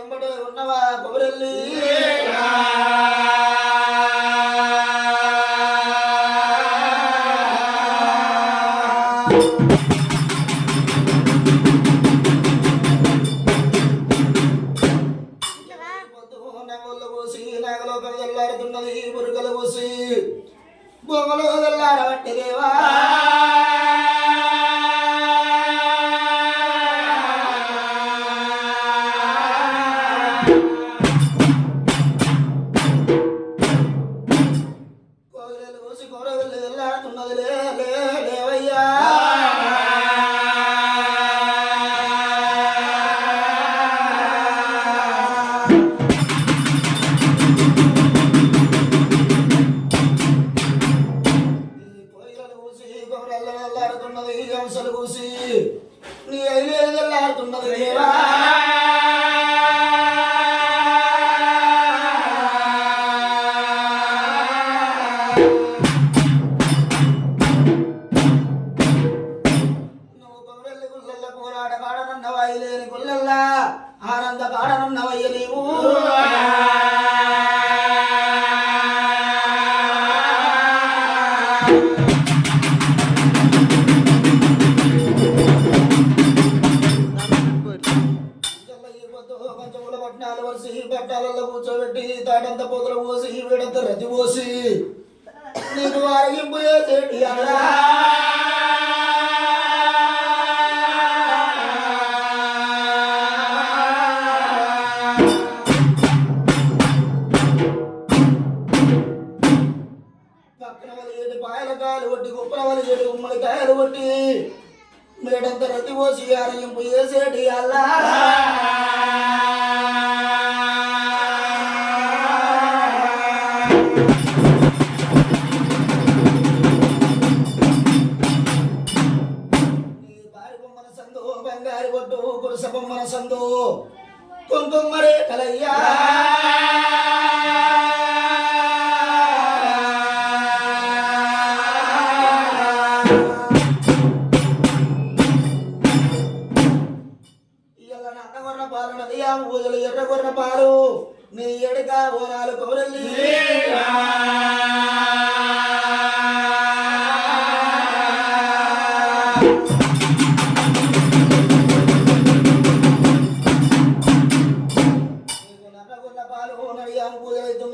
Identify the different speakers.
Speaker 1: ఎంబడే ఉన్నవా కొబరెల్లి నాగలోకం తెల్లారుతున్నది మురుగలు పూసి బొమ్మలు తెల్లారబట్టి దేవా కోగిలలు పూసి కోరగల్లి తెల్లారుతున్నది లేవయ్యా తెల్లారుతున్నది అంశలు కూసి నీ ఐలేదు తెల్లారుతున్నది దేవా నువ్వు కొమరెల్లి గుళ్ళల్లో పోరాట కాడనున్నవై లేని గుళ్ళల్లా ఆనంద కాడనున్నవయ్య నీవు పంచముల పట్నాలు వరిసి పట్టాలలో కూర్చోబెట్టి తాటంత పొదలు పోసి వీడంత రతి పోసి నీకు ఆరగింపు చేసేటి అలా పక్కన వలిగేటి పాయల కాయలు కొట్టి కుప్పన వలిగేటి ఉమ్మడి కాయలు కొట్టి వీడంత రతి పోసి ఆరగింపు చేసేటి అల్లా బంగారు బొట్టు కురుస బొమ్మన సందు కుంకుమరే కలయ్యా ఇయ్యాల నన్నగొర్ర పాలు నదియా పూజలు ఎర్రగొర్ర పాలు నీ ఎడక బోనాలు కొమరెల్లి